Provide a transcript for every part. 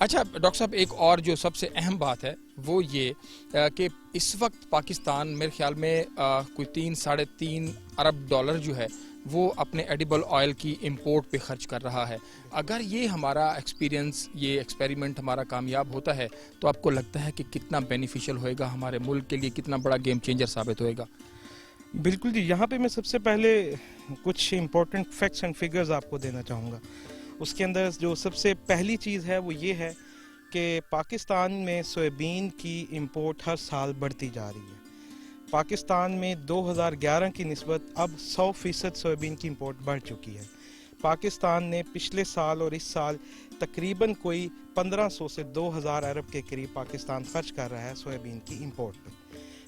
اچھا ڈاکٹر صاحب، ایک اور جو سب سے اہم بات ہے وہ یہ کہ اس وقت پاکستان میرے خیال میں کوئی 3-3.5 ارب ڈالر جو ہے وہ اپنے ایڈیبل آئل کی امپورٹ پہ خرچ کر رہا ہے. اگر یہ ہمارا ایکسپیرینس، یہ ایکسپیریمنٹ ہمارا کامیاب ہوتا ہے تو آپ کو لگتا ہے کہ کتنا بینیفیشل ہوئے گا ہمارے ملک کے لیے، کتنا بڑا گیم چینجر ثابت ہوئے گا؟ بالکل جی، یہاں پہ میں سب سے پہلے کچھ امپورٹنٹ فیکٹس اینڈ فگرز آپ کو دینا چاہوں گا. اس کے اندر جو سب سے پہلی چیز ہے وہ یہ ہے کہ پاکستان میں سویابین کی امپورٹ ہر سال بڑھتی جا رہی ہے. پاکستان میں 2011 کی نسبت اب 100% سویابین کی امپورٹ بڑھ چکی ہے. پاکستان نے پچھلے سال اور اس سال تقریباً کوئی 1500 سے 2000 ارب کے قریب پاکستان خرچ کر رہا ہے سویابین کی امپورٹ پہ.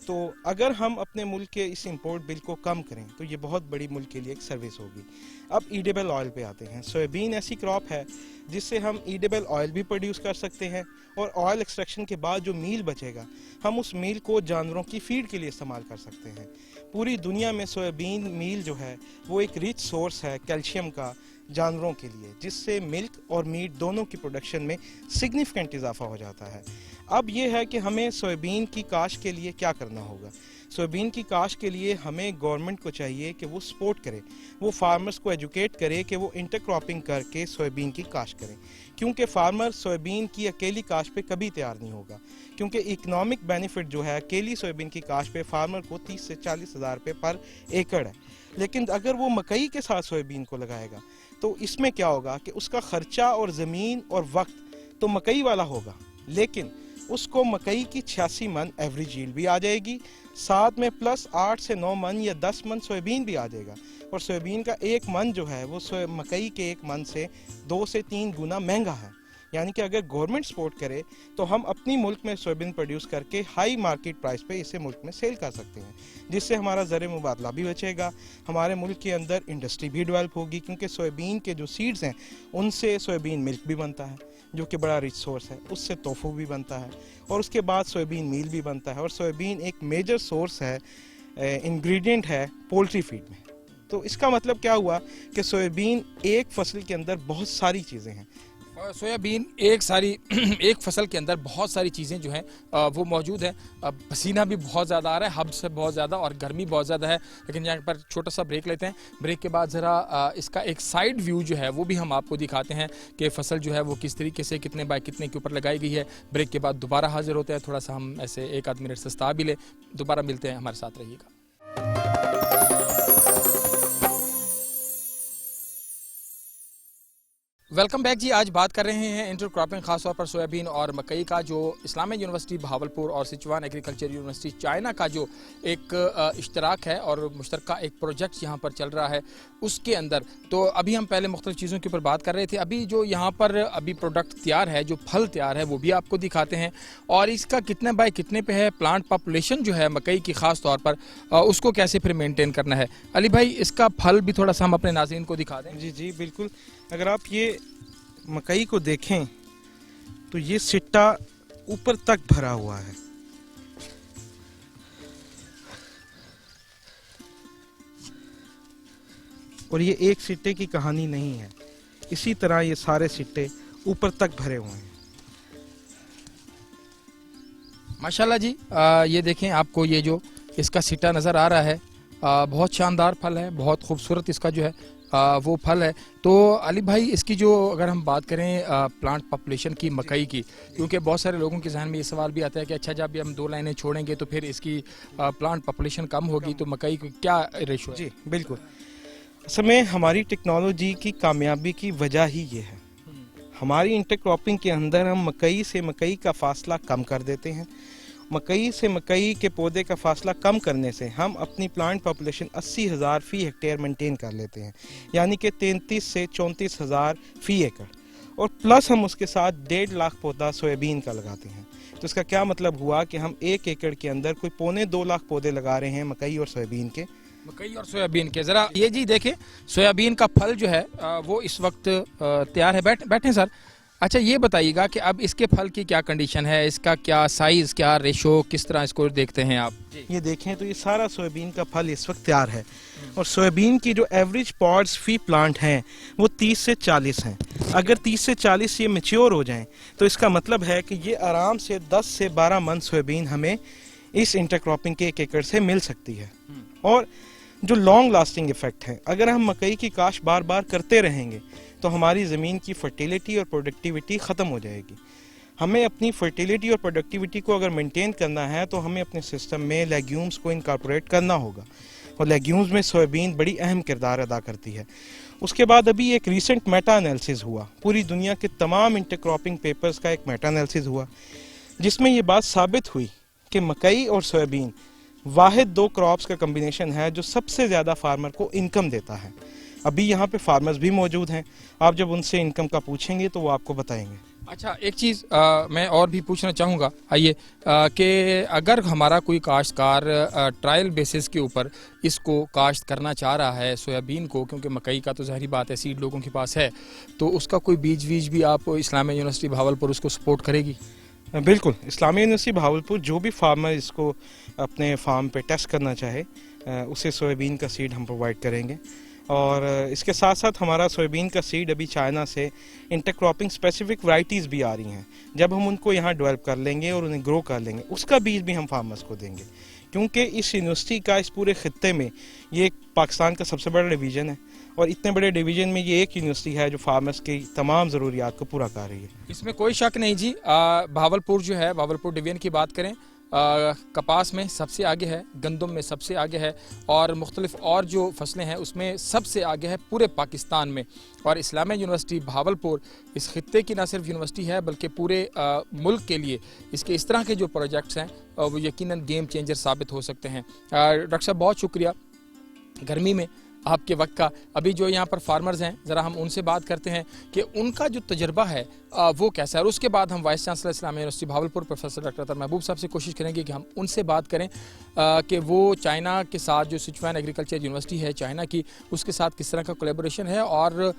تو اگر ہم اپنے ملک کے اس امپورٹ بل کو کم کریں تو یہ بہت بڑی ملک کے لیے ایک سروس ہوگی. اب ایڈیبل آئل پہ آتے ہیں. سویابین ایسی کراپ ہے جس سے ہم ایڈیبل آئل بھی پروڈیوس کر سکتے ہیں، اور آئل ایکسٹریکشن کے بعد جو میل بچے گا ہم اس میل کو جانوروں کی فیڈ کے لیے استعمال کر سکتے ہیں. پوری دنیا میں سویابین میل جو ہے وہ ایک ریچ سورس ہے کیلشیم کا جانوروں کے لیے، جس سے ملک اور میٹ دونوں کی پروڈکشن میں سگنیفیکنٹ اضافہ ہو جاتا ہے. اب یہ ہے کہ ہمیں سویابین کی کاشت کے لیے کیا کرنا ہوگا. سویابین کی کاشت کے لیے ہمیں گورنمنٹ کو چاہیے کہ وہ سپورٹ کرے، وہ فارمرز کو ایجوکیٹ کرے کہ وہ انٹر کراپنگ کر کے سویابین کی کاشت کریں، کیونکہ فارمر سویابین کی اکیلی کاشت پہ کبھی تیار نہیں ہوگا. کیونکہ اکنامک بینیفٹ جو ہے اکیلی سویابین کی کاشت پہ فارمر کو 30 سے 40 ہزار روپے پر ایکڑ ہے. لیکن اگر وہ مکئی کے ساتھ سویابین کو لگائے گا تو اس میں کیا ہوگا کہ اس کا خرچہ اور زمین اور وقت تو مکئی والا ہوگا، لیکن اس کو مکئی کی 86 من ایوریج ییلڈ بھی آ جائے گی، ساتھ میں پلس 8 سے 9 من یا 10 من سویابین بھی آ جائے گا. اور سویابین کا 1 من جو ہے وہ مکئی کے 1 من سے 2 سے 3 گنا مہنگا ہے. یعنی کہ اگر گورنمنٹ سپورٹ کرے تو ہم اپنی ملک میں سویابین پروڈیوس کر کے ہائی مارکیٹ پرائس پہ اسے ملک میں سیل کر سکتے ہیں، جس سے ہمارا زر مبادلہ بھی بچے گا، ہمارے ملک کے اندر انڈسٹری بھی ڈیولپ ہوگی. کیونکہ سویابین کے جو سیڈز ہیں ان سے سویابین ملک بھی بنتا ہے جو کہ بڑا ریچ سورس ہے، اس سے توفو بھی بنتا ہے، اور اس کے بعد سویابین میل بھی بنتا ہے. اور سویابین ایک میجر سورس ہے، انگریڈینٹ ہے پولٹری فیڈ میں. تو اس کا مطلب کیا ہوا کہ سویابین ایک فصل کے اندر بہت ساری چیزیں ہیں. سویابین ایک فصل کے اندر بہت ساری چیزیں جو ہیں وہ موجود ہیں. پسینہ بھی بہت زیادہ آ رہا ہے، حب سے بہت زیادہ، اور گرمی بہت زیادہ ہے. لیکن یہاں پر چھوٹا سا بریک لیتے ہیں. بریک کے بعد ذرا اس کا ایک سائیڈ ویو جو ہے وہ بھی ہم آپ کو دکھاتے ہیں کہ فصل جو ہے وہ کس طریقے سے کتنے بائی کتنے کے اوپر لگائی گئی ہے. بریک کے بعد دوبارہ حاضر ہوتے ہیں. تھوڑا سا ہم ایسے 1-8 منٹ سستا بھی لیں. دوبارہ ملتے ہیں، ہمارے ساتھ رہیے گا. ویلکم بیک جی. آج بات کر رہے ہیں انٹر کراپنگ، خاص طور پر سویابین اور مکئی کا، جو اسلامیہ یونیورسٹی بہاولپور اور سچوان ایگریکلچر یونیورسٹی چائنا کا جو ایک اشتراک ہے اور مشترکہ ایک پروجیکٹ یہاں پر چل رہا ہے اس کے اندر. تو ابھی ہم پہلے مختلف چیزوں کے اوپر بات کر رہے تھے. ابھی جو یہاں پر ابھی پروڈکٹ تیار ہے، جو پھل تیار ہے، وہ بھی آپ کو دکھاتے ہیں. اور اس کا کتنے بائی کتنے پہ ہے، پلانٹ پاپولیشن جو ہے مکئی کی خاص طور پر، اس کو کیسے پھر مینٹین کرنا ہے. علی بھائی، اس کا پھل بھی تھوڑا سا ہم اپنے ناظرین کو دکھا دیں. جی بالکل. اگر آپ یہ مکئی کو دیکھیں تو یہ سٹا اوپر تک بھرا ہوا ہے، اور یہ ایک سٹے کی کہانی نہیں ہے، اسی طرح یہ سارے سٹے اوپر تک بھرے ہوئے ہیں. ماشاءاللہ جی. یہ دیکھیں، آپ کو یہ جو اس کا سٹا نظر آ رہا ہے، بہت شاندار پھل ہے، بہت خوبصورت اس کا جو ہے وہ پھل ہے. تو علی بھائی، اس کی جو اگر ہم بات کریں پلانٹ پاپولیشن کی مکئی کی، کیونکہ بہت سارے لوگوں کے ذہن میں یہ سوال بھی آتا ہے کہ اچھا جب ہم 2 لائنیں چھوڑیں گے تو پھر اس کی پلانٹ پاپولیشن کم ہوگی، تو مکئی کو کیا ریشو ہے؟ جی بالکل. اصل میں ہماری ٹیکنالوجی کی کامیابی کی وجہ ہی یہ ہے. ہماری انٹر کراپنگ کے اندر ہم مکئی سے مکئی کا فاصلہ کم کر دیتے ہیں. مکئی سے مکئی کے پودے کا فاصلہ کم کرنے سے ہم اپنی پلانٹ پاپولیشن 80,000 فی ہیکٹیئر مینٹین کر لیتے ہیں، یعنی کہ 33 سے 34,000 فی ایکڑ. اور پلس ہم اس کے ساتھ 1.5 لاکھ پودا سویابین کا لگاتے ہیں. تو اس کا کیا مطلب ہوا کہ ہم 1 ایکڑ کے اندر کوئی 1.25 لاکھ پودے لگا رہے ہیں مکئی اور سویابین کے. مکئی اور سویابین کے ذرا یہ جی دیکھیں، سویابین کا پھل جو ہے وہ اس وقت تیار ہے. بیٹھیں سر. اچھا یہ بتائیے گا کہ اب اس کے پھل کی کیا کنڈیشن ہے, اس کا کیا سائز, کیا ریشو, کس طرح اس کو دیکھتے ہیں آپ؟ یہ دیکھیں تو یہ سارا سویابین کا پھل اس وقت تیار ہے, اور سویابین کی جو ایوریج پاڈز فی پلانٹ ہیں وہ 30 سے 40 ہیں. اگر 30 سے 40 یہ میچیور ہو جائیں تو اس کا مطلب ہے کہ یہ آرام سے 10 سے 12 من سویابین ہمیں اس انٹر کراپنگ کے 1 ایکڑ سے مل سکتی ہے. اور جو لانگ لاسٹنگ ایفیکٹ ہے, اگر ہم مکئی کی کاشت بار بار کرتے رہیں گے تو ہماری زمین کی فرٹیلیٹی اور پروڈکٹیوٹی ختم ہو جائے گی. ہمیں اپنی فرٹیلیٹی اور پروڈکٹیوٹی کو اگر مینٹین کرنا ہے تو ہمیں اپنے سسٹم میں لیگیومز کو انکارپوریٹ کرنا ہوگا, اور لیگیومز میں سویابین بڑی اہم کردار ادا کرتی ہے. اس کے بعد ابھی ایک ریسنٹ میٹا انالیسز ہوا, پوری دنیا کے تمام انٹر کراپنگ پیپرز کا ایک میٹا انالیسز ہوا, جس میں یہ بات ثابت ہوئی کہ مکئی اور سویابین واحد 2 کراپس کا کمبینیشن ہے جو سب سے زیادہ فارمر کو انکم دیتا ہے. ابھی یہاں پہ فارمرز بھی موجود ہیں, آپ جب ان سے انکم کا پوچھیں گے تو وہ آپ کو بتائیں گے. اچھا ایک چیز میں اور بھی پوچھنا چاہوں گا, آئیے, کہ اگر ہمارا کوئی کاشتکار ٹرائل بیسس کے اوپر اس کو کاشت کرنا چاہ رہا ہے سویابین کو, کیونکہ مکئی کا تو ظاہری بات ہے سیڈ لوگوں کے پاس ہے, تو اس کا کوئی بیج ویج بھی آپ اسلامیہ یونیورسٹی بھاولپور اس کو سپورٹ کرے گی؟ بالکل, اسلامیہ یونیورسٹی بھاولپور جو بھی فارمر اس کو اپنے فارم پہ ٹیسٹ کرنا چاہے اسے سویابین کا سیڈ ہم پرووائڈ کریں گے. اور اس کے ساتھ ساتھ ہمارا سویابین کا سیڈ ابھی چائنا سے انٹر کراپنگ اسپیسیفک ورائٹیز بھی آ رہی ہیں. جب ہم ان کو یہاں ڈیولپ کر لیں گے اور انہیں گرو کر لیں گے, اس کا بیج بھی ہم فارمرز کو دیں گے, کیونکہ اس یونیورسٹی کا اس پورے خطے میں یہ ایک پاکستان کا سب سے بڑا ڈویژن ہے, اور اتنے بڑے ڈویژن میں یہ ایک یونیورسٹی ہے جو فارمرز کی تمام ضروریات کو پورا کر رہی ہے. اس میں کوئی شک نہیں جی. بھاولپور جو ہے, بھاولپور ڈویژن کی بات کریں, کپاس میں سب سے آگے ہے, گندم میں سب سے آگے ہے, اور مختلف اور جو فصلیں ہیں اس میں سب سے آگے ہے پورے پاکستان میں. اور اسلامیہ یونیورسٹی بھاولپور اس خطے کی نہ صرف یونیورسٹی ہے بلکہ پورے ملک کے لیے اس کے اس طرح کے جو پروجیکٹس ہیں وہ یقیناً گیم چینجر ثابت ہو سکتے ہیں. ڈاکٹر صاحب بہت شکریہ گرمی میں آپ کے وقت کا. ابھی جو یہاں پر فارمرز ہیں ذرا ہم ان سے بات کرتے ہیں کہ ان کا جو تجربہ ہے وہ کیسا ہے, اور اس کے بعد ہم وائس چانسلر اسلامیہ یونیورسٹی بھاولپور پروفیسر ڈاکٹر اطہر محبوب صاحب سے کوشش کریں گے کہ ہم ان سے بات کریں کہ وہ چائنا کے ساتھ جو سچوان ایگریکلچر یونیورسٹی ہے چائنا کی, اس کے ساتھ کس طرح کا کولیبوریشن ہے, اور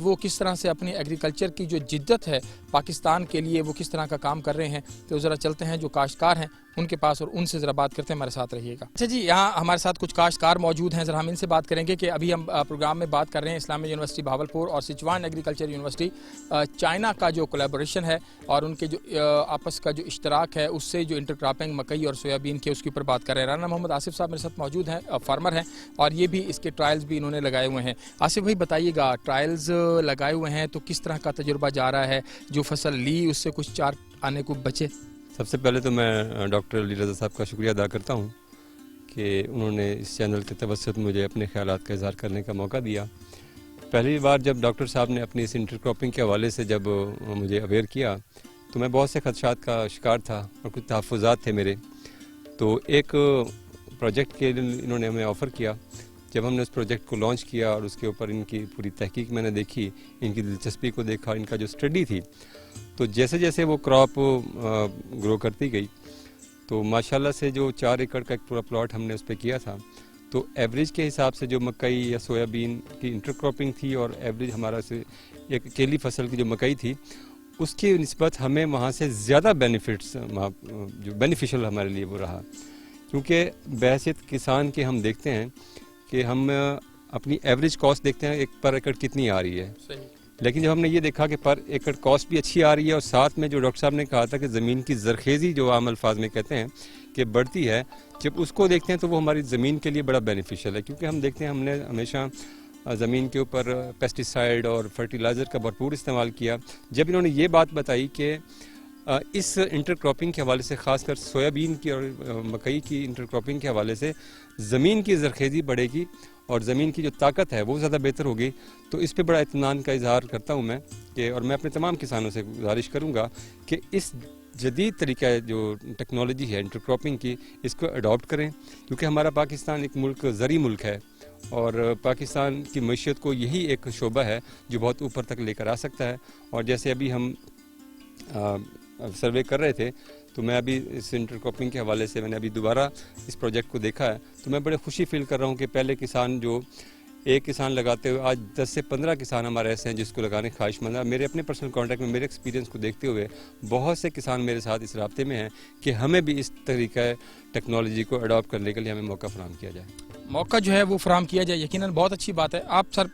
وہ کس طرح سے اپنی ایگریکلچر کی جو جدت ہے پاکستان کے لیے وہ کس طرح کا کام کر رہے ہیں. تو ذرا چلتے ہیں جو کاشتکار ہیں ان کے پاس اور ان سے ذرا بات کرتے ہیں, ہمارے ساتھ رہیے گا. اچھا جی, یہاں ہمارے ساتھ کچھ کاشتکار موجود ہیں, ذرا ہم ان سے بات کریں گے کہ ابھی ہم پروگرام میں بات کر رہے ہیں اسلامیہ یونیورسٹی بھاولپور اور سچوان ایگریکلچر یونیورسٹی چائنا کا جو کولیبوریشن ہے اور ان کے جو آپس کا جو اشتراک ہے اس سے جو انٹر کراپنگ مکئی اور سویابین کے اس کے اوپر بات کر رہے ہیں. رانا محمد آصف صاحب میرے ساتھ موجود ہیں, فارمر ہیں, اور یہ بھی اس کے ٹرائلز بھی انہوں نے لگائے ہوئے ہیں. آصف بھائی بتائیے گا, ٹرائلز لگائے ہوئے ہیں تو کس طرح کا تجربہ جا رہا ہے, جو فصل لی اس سے کچھ 4 آنے کو بچے؟ سب سے پہلے تو میں ڈاکٹر علی رضا صاحب کا شکریہ ادا کرتا ہوں کہ انہوں نے اس چینل کے توسط مجھے اپنے خیالات کا اظہار کرنے کا موقع دیا. پہلی بار جب ڈاکٹر صاحب نے اپنی اس انٹر کراپنگ کے حوالے سے جب مجھے اویئر کیا تو میں بہت سے خدشات کا شکار تھا اور کچھ تحفظات تھے میرے. تو ایک پروجیکٹ کے انہوں نے ہمیں آفر کیا. جب ہم نے اس پروجیکٹ کو لانچ کیا اور اس کے اوپر ان کی پوری تحقیق میں نے دیکھی, ان کی دلچسپی کو دیکھا, ان کا جو اسٹڈی تھی, تو جیسے جیسے وہ کراپ گرو کرتی گئی تو ماشاءاللہ سے جو 4 ایکڑ کا ایک پورا پلاٹ ہم نے اس پہ کیا تھا, تو ایوریج کے حساب سے جو مکئی یا سویابین کی انٹر کراپنگ تھی اور ایوریج ہمارا سے ایک اکیلی فصل کی جو مکئی تھی اس کی نسبت ہمیں وہاں سے زیادہ بینیفٹس جو بینیفیشل ہمارے لیے وہ رہا. کیونکہ بحیثیت کسان کے ہم دیکھتے ہیں کہ ہم اپنی ایوریج کاسٹ دیکھتے ہیں ایک پر ایکڑ کتنی آ رہی ہے, لیکن جب ہم نے یہ دیکھا کہ پر ایکڑ کاسٹ بھی اچھی آ رہی ہے اور ساتھ میں جو ڈاکٹر صاحب نے کہا تھا کہ زمین کی زرخیزی جو عام الفاظ میں کہتے ہیں کہ بڑھتی ہے, جب اس کو دیکھتے ہیں تو وہ ہماری زمین کے لیے بڑا بینیفیشل ہے. کیونکہ ہم دیکھتے ہیں ہم نے ہمیشہ زمین کے اوپر پیسٹیسائڈ اور فرٹیلائزر کا بھرپور استعمال کیا. جب انہوں نے یہ بات بتائی کہ اس انٹر کراپنگ کے حوالے سے خاص کر سویابین کی اور مکئی کی انٹر کراپنگ کے حوالے سے زمین کی زرخیزی بڑھے گی اور زمین کی جو طاقت ہے وہ زیادہ بہتر ہوگی, تو اس پہ بڑا اطمینان کا اظہار کرتا ہوں میں کہ, اور میں اپنے تمام کسانوں سے گزارش کروں گا کہ اس جدید طریقہ جو ٹیکنالوجی ہے انٹر کراپنگ کی اس کو اڈاپٹ کریں. کیونکہ ہمارا پاکستان ایک ملک زرعی ملک ہے اور پاکستان کی معیشت کو یہی ایک شعبہ ہے جو بہت اوپر تک لے کر آ سکتا ہے. اور جیسے ابھی ہم سروے کر رہے تھے تو میں ابھی اس انٹر کراپنگ کے حوالے سے میں نے ابھی دوبارہ اس پروجیکٹ کو دیکھا ہے, تو میں بڑے خوشی فیل کر رہا ہوں کہ پہلے کسان جو ایک کسان لگاتے ہوئے آج 10 سے 15 کسان ہمارے ایسے ہیں جس کو لگانے کی خواہش مند ہے. میرے اپنے پرسنل کانٹیکٹ میں میرے ایکسپیرینس کو دیکھتے ہوئے بہت سے کسان میرے ساتھ اس رابطے میں ہیں کہ ہمیں بھی اس طریقہ ٹیکنالوجی کو اڈاپٹ کرنے کے لیے ہمیں موقع فراہم کیا جائے. موقع جو ہے وہ فراہم کیا جائے, یقیناً بہت اچھی بات ہے. آپ سر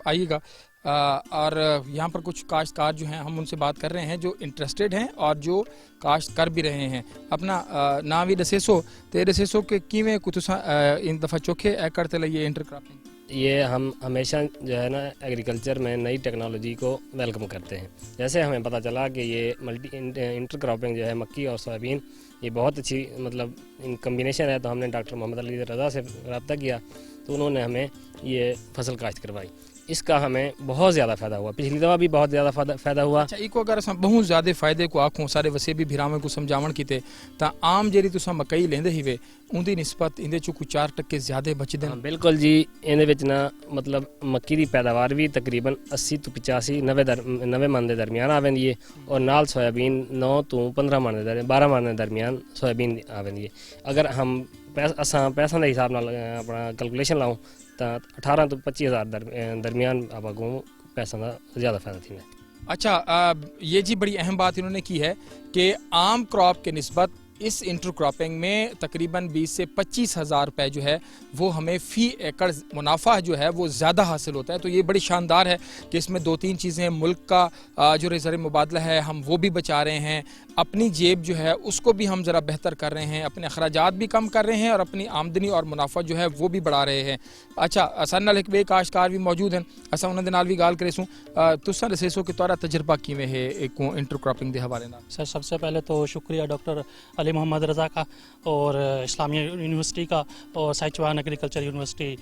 آئیے گا, اور یہاں پر کچھ کاشتکار جو ہیں ہم ان سے بات کر رہے ہیں جو انٹرسٹڈ ہیں اور جو کاشت کر بھی رہے ہیں. اپنا نام بھی دسیسو تے دسیسو کہ کیویں کو تساں ان دفعہ چوکھے ایکڑ تے لئیے انٹر کراپنگ. یہ ہم ہمیشہ جو ہے نا ایگریکلچر میں نئی ٹیکنالوجی کو ویلکم کرتے ہیں. جیسے ہمیں پتہ چلا کہ یہ انٹر کراپنگ جو ہے مکی اور سویابین یہ بہت اچھی مطلب ان کمبینیشن ہے, تو ہم نے ڈاکٹر محمد علی رضا سے رابطہ کیا تو انہوں نے ہمیں یہ فصل کاشت کروائی. اس کا ہمیں بہت زیادہ فائدہ ہوا, پچھلی دفعہ بھی بہت زیادہ فائدہ ہوا. اچھا ایک اگر اساں بہت زیادہ فائدے کو آکھوں سارے وسے بھی بھراویں کو سمجھاون کیتے تا عام جیڑی تساں مکئی لیندے ہی وے اندی نسبت اندے چ کوئی 4% زیادہ بچدے ہیں. بالکل جی, اندے وچ نا مطلب مکی دی پیداوار بھی تقریباً 80 تو 85 90 من دے درمیان آویندی ہے, اور نال سویابین 9 تو 15 من دے 12 من دے درمیان سویابین آویندی ہے. اگر ہم اساں پیسوں دے حساب نال اپنا کیلکولیشن لاؤں تو 18 تو 25 ہزار درمیان آپ کو پیسوں کا زیادہ فائدہ تھی. اچھا یہ جی بڑی اہم بات انہوں نے کی ہے کہ عام کراپ کے نسبت اس انٹر کراپنگ میں تقریباً 20 سے 25 ہزار روپے جو ہے وہ ہمیں فی ایکڑ منافع جو ہے وہ زیادہ حاصل ہوتا ہے. تو یہ بڑی شاندار ہے کہ اس میں 2-3 چیزیں ہیں. ملک کا جو زر مبادلہ ہے ہم وہ بھی بچا رہے ہیں, اپنی جیب جو ہے اس کو بھی ہم ذرا بہتر کر رہے ہیں, اپنے اخراجات بھی کم کر رہے ہیں اور اپنی آمدنی اور منافع جو ہے وہ بھی بڑھا رہے ہیں. اچھا اساں نال ایک بے کاشتکار بھی موجود ہیں, اساں انہاں دے نال بھی گال کرے سوں. تساں دسیسو کہ تہاڈا تجربہ کیویں ہے ایک انٹر کراپنگ دے حوالے نال. سر سب سے پہلے تو شکریہ ڈاکٹر علی محمد رضا کا اور اسلامیہ یونیورسٹی کا اور سائچوان ایگریکلچر یونیورسٹی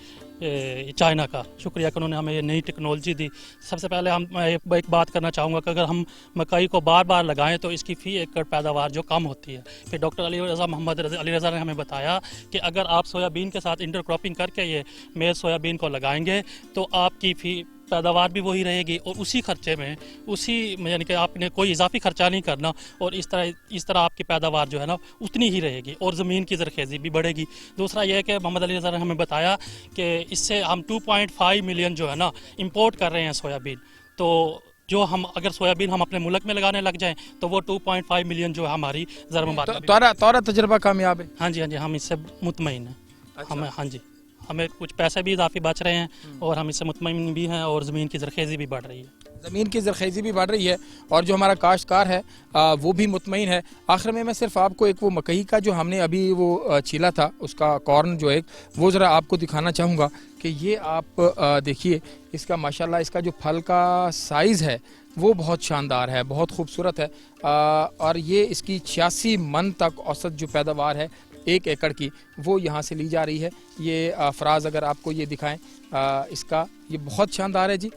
چائنا کا شکریہ کہ انہوں نے ہمیں یہ نئی ٹیکنالوجی دی. سب سے پہلے ہم ایک بات کرنا چاہوں گا کہ اگر ہم مکئی کو بار بار لگائیں تو اس کی فی ایکڑ پیداوار جو کم ہوتی ہے. پھر ڈاکٹر علی رضا نے ہمیں بتایا کہ اگر آپ سویابین کے ساتھ انٹر کراپنگ کر کے یہ میز سویابین کو لگائیں گے تو آپ کی فی پیداوار بھی وہی رہے گی اور اسی خرچے میں یعنی کہ آپ نے کوئی اضافی خرچہ نہیں کرنا, اور اس طرح آپ کی پیداوار جو ہے نا اتنی ہی رہے گی اور زمین کی زرخیزی بھی بڑھے گی. دوسرا یہ ہے کہ محمد علی رضا نے ہمیں بتایا کہ اس سے ہم 2.5 ملین جو ہے نا امپورٹ کر رہے ہیں سویابین, تو جو ہم اگر سویابین ہم اپنے ملک میں لگانے لگ جائیں تو وہ 2.5 ملین جو ہے ہماری زر مبادلہ. تورا تجربہ کامیاب ہے؟ ہاں جی ہم اس سے مطمئن ہیں. ہاں جی ہمیں کچھ پیسے بھی اضافی بچ رہے ہیں اور ہم اس سے مطمئن بھی ہیں, اور زمین کی زرخیزی بھی بڑھ رہی ہے. زمین کی زرخیزی بھی بڑھ رہی ہے اور جو ہمارا کاشتکار ہے وہ بھی مطمئن ہے. آخر میں صرف آپ کو ایک وہ مکئی کا جو ہم نے ابھی وہ چھیلا تھا اس کا کارن جو ایک وہ ذرا آپ کو دکھانا چاہوں گا کہ یہ آپ دیکھیے اس کا ماشاءاللہ اس کا جو پھل کا سائز ہے وہ بہت شاندار ہے, بہت خوبصورت ہے, اور یہ اس کی 86 من تک اوسط جو پیداوار ہے 1 ایکڑ کی وہ یہاں سے لی جا رہی ہے. یہ فراز اگر آپ کو یہ دکھائیں اس کا یہ بہت شاندار ہے جی,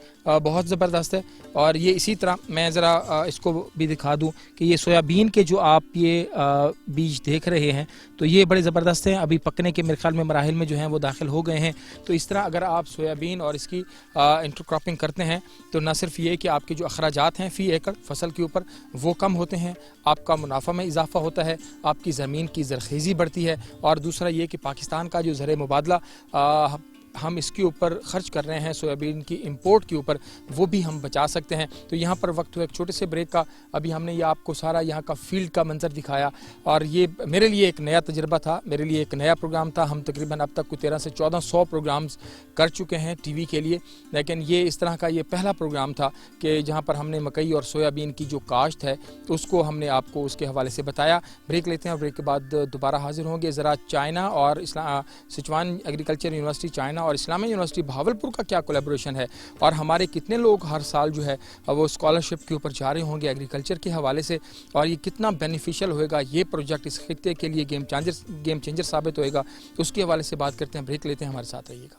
بہت زبردست ہے. اور یہ اسی طرح میں ذرا اس کو بھی دکھا دوں کہ یہ سویابین کے جو آپ یہ بیج دیکھ رہے ہیں تو یہ بڑے زبردست ہیں, ابھی پکنے کے میرے خیال میں مراحل میں جو ہیں وہ داخل ہو گئے ہیں. تو اس طرح اگر آپ سویابین اور اس کی انٹر کراپنگ کرتے ہیں تو نہ صرف یہ کہ آپ کے جو اخراجات ہیں فی ایکڑ فصل کے اوپر وہ کم ہوتے ہیں, آپ کا منافع میں اضافہ ہوتا ہے, آپ کی زمین کی زرخیزی بڑھتی ہے, اور دوسرا یہ کہ پاکستان کا جو زر مبادلہ ہم اس کے اوپر خرچ کر رہے ہیں سویابین کی امپورٹ کے اوپر وہ بھی ہم بچا سکتے ہیں. تو یہاں پر وقت ہوا ایک چھوٹے سے بریک کا. ابھی ہم نے یہ آپ کو سارا یہاں کا فیلڈ کا منظر دکھایا اور یہ میرے لیے ایک نیا تجربہ تھا, میرے لیے ایک نیا پروگرام تھا. ہم تقریباً اب تک کوئی 1300 سے 1400 پروگرامز کر چکے ہیں ٹی وی کے لیے, لیکن یہ اس طرح کا یہ پہلا پروگرام تھا کہ جہاں پر ہم نے مکئی اور سویابین کی جو کاشت ہے اس کو ہم نے آپ کو اس کے حوالے سے بتایا. بریک لیتے ہیں اور بریک کے بعد دوبارہ حاضر ہوں گے. ذرا چائنا اور سچوان ایگریکلچر یونیورسٹی چائنا اور اسلامیہ یونیورسٹی بھاولپور کا کیا کولیبریشن ہے, اور ہمارے کتنے لوگ ہر سال جو ہے وہ اسکالرشپ کے اوپر جا رہے ہوں گے ایگریکلچر کے حوالے سے, اور یہ کتنا بینیفیشل ہوئے گا یہ پروجیکٹ اس خطے کے لیے گیم چینجر ثابت ہوئے گا, اس کے حوالے سے بات کرتے ہیں. بریک لیتے ہیں, ہمارے ساتھ رہیے گا.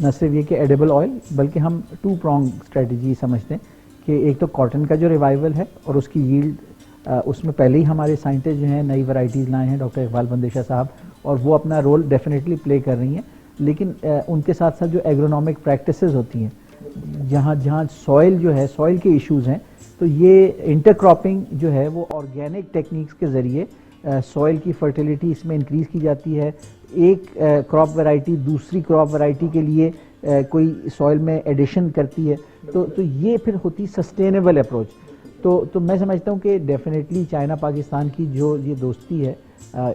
نہ صرف یہ کہ ایڈیبل آئل بلکہ ہم 2 prong اسٹریٹجی سمجھتے ہیں کہ ایک تو کاٹن کا جو ریوائول ہے اور اس کی ییلڈ، اس میں پہلے ہی ہمارے سائنٹسٹ جو ہیں نئی ورائٹیز لائے ہیں، ڈاکٹر اقبال بندیشہ صاحب، اور وہ اپنا رول ڈیفینیٹلی پلے کر رہی ہیں. لیکن ان کے ساتھ ساتھ جو ایگرونامک پریکٹسز ہوتی ہیں، جہاں سوائل جو ہے، سوائل کے ایشوز ہیں، تو یہ انٹر کراپنگ جو ہے وہ آرگینک ٹیکنیکس کے ذریعے سوائل کی فرٹیلیٹی اس میں انکریز کی جاتی ہے. ایک کراپ ویرائٹی دوسری کراپ ویرائٹی کے لیے کوئی سوائل میں ایڈیشن کرتی ہے، تو یہ پھر ہوتی سسٹینیبل اپروچ. تو میں سمجھتا ہوں کہ ڈیفینیٹلی چائنا پاکستان کی جو یہ دوستی ہے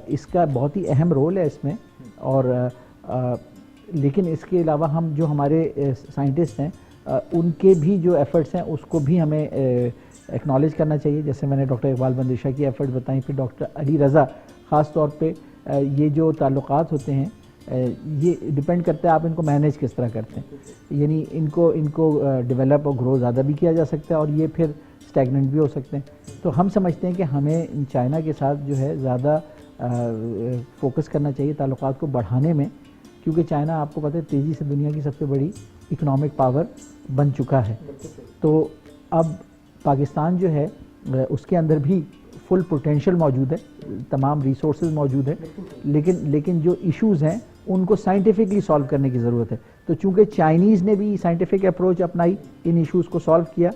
اس کا بہت ہی اہم رول ہے اس میں. اور لیکن اس کے علاوہ ہم جو ہمارے سائنٹسٹ ہیں ان کے بھی جو ایفرٹس ہیں اس کو بھی ہمیں ایکنالج کرنا چاہیے. جیسے میں نے ڈاکٹر اقبال بندیشہ کی ایفرٹ بتائیں، پھر ڈاکٹر علی رضا، خاص طور پہ یہ جو تعلقات ہوتے ہیں یہ ڈپینڈ کرتا ہے آپ ان کو مینیج کس طرح کرتے ہیں. یعنی ان کو ڈیولپ اور گرو زیادہ بھی کیا جا سکتا ہے اور یہ پھر اسٹیگننٹ بھی ہو سکتے ہیں. تو ہم سمجھتے ہیں کہ ہمیں چائنا کے ساتھ جو ہے زیادہ فوکس کرنا چاہیے تعلقات کو بڑھانے میں، کیونکہ چائنا آپ کو پتہ ہے تیزی سے دنیا کی سب سے بڑی اکنامک پاور بن چکا ہے. تو اب پاکستان جو ہے اس کے اندر بھی فل پوٹینشیل موجود ہے، تمام ریسورسز موجود ہیں، لیکن جو ایشوز ہیں ان کو سائنٹیفکلی سالو کرنے کی ضرورت ہے. تو چونکہ چائنیز نے بھی سائنٹیفک اپروچ اپنائی، ان ایشوز کو سالو کیا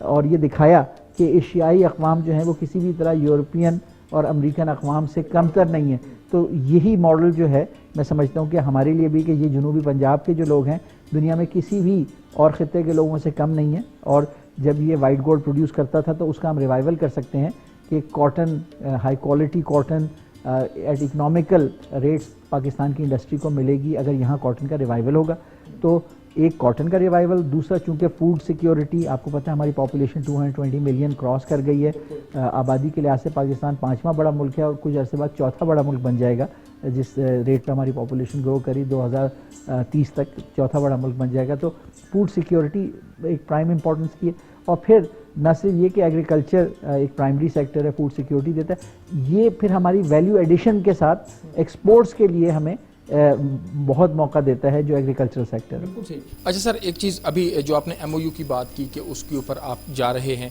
اور یہ دکھایا کہ ایشیائی اقوام جو ہیں وہ کسی بھی طرح یورپین اور امریکن اقوام سے کم تر نہیں ہیں. تو یہی ماڈل جو ہے میں سمجھتا ہوں کہ ہمارے لیے بھی کہ یہ جنوبی پنجاب کے جو لوگ ہیں دنیا میں کسی بھی اور خطے کے لوگوں سے کم نہیں ہیں. اور جب یہ وائٹ گولڈ پروڈیوس کرتا تھا تو اس کا ہم ریوائول کر سکتے ہیں کہ cotton, high quality cotton at economical rates Pakistan کی انڈسٹری کو ملے گی اگر یہاں کاٹن کا ریوائول ہوگا. تو ایک کاٹن کا ریوائول، دوسرا چونکہ فوڈ سیکیورٹی، آپ کو پتہ ہے ہماری پاپولیشن 220 ملین کراس کر گئی ہے. آبادی کے لحاظ سے پاکستان 5واں بڑا ملک ہے اور کچھ عرصے بعد 4تھا بڑا ملک بن جائے گا. جس ریٹ پہ ہماری پاپولیشن گرو کری 2030 تک 4تھا بڑا ملک بن جائے گا. تو فوڈ سیکیورٹی ایک پرائم امپورٹنس کی ہے. اور پھر نہ صرف یہ کہ ایگریکلچر ایک پرائمری سیکٹر ہے، فوڈ سیکیورٹی دیتا ہے، یہ پھر ہماری ویلیو ایڈیشن کے ساتھ ایکسپورٹس کے لیے ہمیں بہت موقع دیتا ہے جو ایگریکلچرل سیکٹر ہے. بالکل صحیح. اچھا سر، ایک چیز ابھی جو آپ نے ایم او یو کی بات کی کہ اس کے اوپر آپ جا رہے ہیں،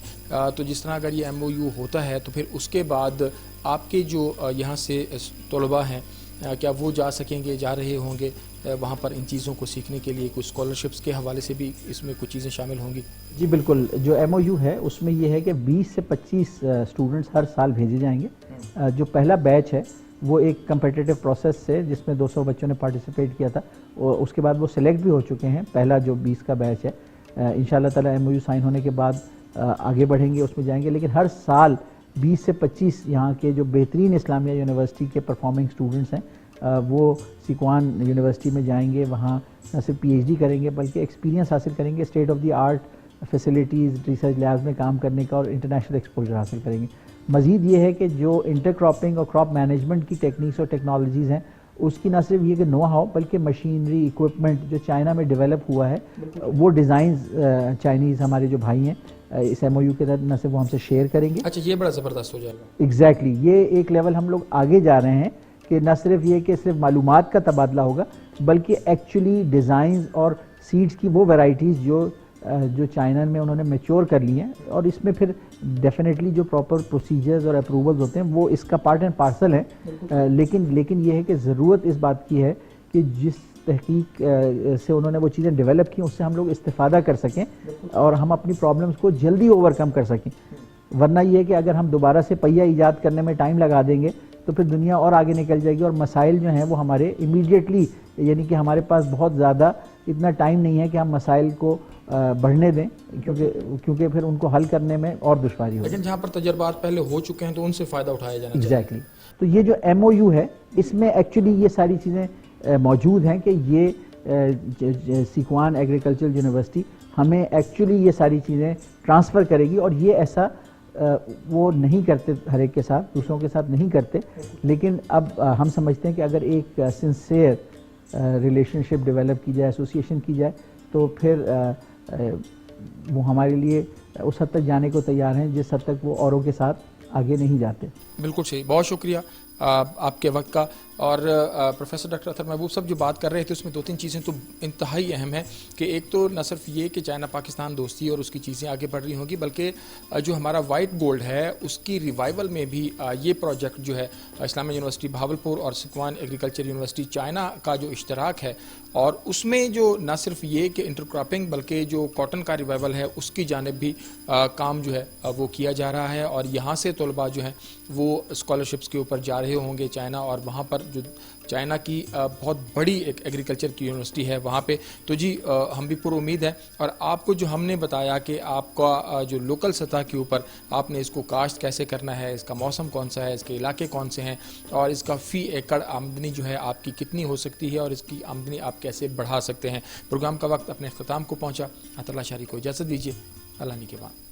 تو جس طرح اگر یہ ایم او یو ہوتا ہے تو پھر اس کے بعد آپ کے جو یہاں سے طلباء ہیں کیا وہ جا سکیں گے، جا رہے ہوں گے وہاں پر ان چیزوں کو سیکھنے کے لیے؟ کچھ اسکالرشپس کے حوالے سے بھی اس میں کچھ چیزیں شامل ہوں گی؟ جی بالکل. جو ایم او یو ہے اس میں یہ ہے کہ 20 سے 25 اسٹوڈنٹس ہر سال بھیجے جائیں گے. جو پہلا بیچ ہے وہ ایک کمپیٹیٹیو پروسیس سے جس میں 200 بچوں نے پارٹیسپیٹ کیا تھا، اور اس کے بعد وہ سلیکٹ بھی ہو چکے ہیں. پہلا جو 20 کا بیچ ہے انشاءاللہ تعالی ایم او یو سائن ہونے کے بعد آگے بڑھیں گے، اس میں جائیں گے. لیکن ہر سال 20 سے 25 یہاں کے جو بہترین اسلامیہ یونیورسٹی کے پرفارمنگ اسٹوڈنٹس ہیں وہ سیکوان یونیورسٹی میں جائیں گے. وہاں نہ صرف پی ایچ ڈی کریں گے بلکہ ایکسپیرینس حاصل کریں گے، state of the art facilities, research labs میں کام کرنے کا اور انٹرنیشنل ایکسپوجر حاصل کریں گے. مزید یہ ہے کہ جو انٹر کراپنگ اور کراپ مینجمنٹ کی ٹیکنیکس اور ٹیکنالوجیز ہیں اس کی نہ صرف یہ کہ نو ہاؤ بلکہ مشینری ایکوپمنٹ جو چائنا میں ڈیولپ ہوا ہے وہ ڈیزائنز چائنیز ہمارے جو بھائی ہیں اس ایم او یو کے تحت نہ صرف وہ ہم سے شیئر کریں گے. اچھا، یہ بڑا زبردست ہو جائے گا. ایگزیکٹلی. یہ ایک لیول ہم لوگ آگے جا رہے ہیں کہ نہ صرف یہ کہ صرف معلومات کا تبادلہ ہوگا بلکہ ایکچولی ڈیزائنز اور سیڈز کی وہ ویرائٹیز جو چائنا میں انہوں نے میچور کر لی ہیں، اور اس میں پھر ڈیفینیٹلی جو پراپر پروسیجرز اور اپروولز ہوتے ہیں وہ اس کا پارٹ اینڈ پارسل ہیں. لیکن یہ ہے کہ ضرورت اس بات کی ہے کہ جس تحقیق سے انہوں نے وہ چیزیں ڈیولپ کی اس سے ہم لوگ استفادہ کر سکیں اور ہم اپنی پرابلمس کو جلدی اوور کم کر سکیں. ورنہ یہ ہے کہ اگر ہم دوبارہ سے پہیہ ایجاد کرنے میں ٹائم لگا دیں گے تو پھر دنیا اور آگے نکل جائے گی اور مسائل جو ہیں وہ ہمارے امیڈیٹلی، یعنی کہ ہمارے پاس بہت زیادہ اتنا ٹائم نہیں ہے کہ ہم مسائل کو بڑھنے دیں، کیونکہ پھر ان کو حل کرنے میں اور دشواری ہوگی. لیکن جہاں پر تجربات پہلے ہو چکے ہیں تو ان سے فائدہ اٹھایا جانا چاہیے. ایگزیکٹلی. تو یہ جو ایم او یو ہے اس میں ایکچولی یہ ساری چیزیں موجود ہیں کہ یہ سیکوان ایگریکلچرل یونیورسٹی ہمیں ایکچولی یہ ساری چیزیں ٹرانسفر کرے گی. اور یہ ایسا وہ نہیں کرتے ہر ایک کے ساتھ، دوسروں کے ساتھ نہیں کرتے، لیکن اب ہم سمجھتے ہیں کہ اگر ایک سنسیئر ریلیشن شپ ڈیولپ کی جائے، ایسوسیشن کی جائے، تو پھر وہ ہمارے لیے اس حد تک جانے کو تیار ہیں جس حد تک وہ اوروں کے ساتھ آگے نہیں جاتے. بالکل صحیح. بہت شکریہ آپ کے وقت کا. اور پروفیسر ڈاکٹر اطہر محبوب صاحب جو بات کر رہے تھے اس میں 2-3 چیزیں تو انتہائی اہم ہیں کہ ایک تو نہ صرف یہ کہ چائنا پاکستان دوستی اور اس کی چیزیں آگے بڑھ رہی ہوں گی، بلکہ جو ہمارا وائٹ گولڈ ہے اس کی ریوائول میں بھی یہ پروجیکٹ جو ہے اسلامیہ یونیورسٹی بہاولپور اور سکوان ایگریکلچر یونیورسٹی چائنا کا جو اشتراک ہے، اور اس میں جو نہ صرف یہ کہ انٹر کراپنگ بلکہ جو کاٹن کا ریوائول ہے اس کی جانب بھی کام جو ہے وہ کیا جا رہا ہے، اور یہاں سے طلباء جو ہیں وہ اسکالرشپس کے اوپر جا رہے ہوں گے چائنا، اور وہاں پر جو چائنا کی بہت بڑی ایک ایگریکلچر کی یونیورسٹی ہے وہاں پہ، تو جی ہم بھی پر امید ہیں۔ اور آپ کو جو ہم نے بتایا کہ آپ کا جو لوکل سطح کے اوپر آپ نے اس کو کاشت کیسے کرنا ہے، اس کا موسم کون سا ہے، اس کے علاقے کون سے ہیں، اور اس کا فی ایکڑ آمدنی جو ہے آپ کی کتنی ہو سکتی ہے، اور اس کی آمدنی آپ کیسے بڑھا سکتے ہیں۔ پروگرام کا وقت اپنے اختتام کو پہنچا، اطہر لاشاری کو اجازت دیجیے، اللہ نے کے بعد۔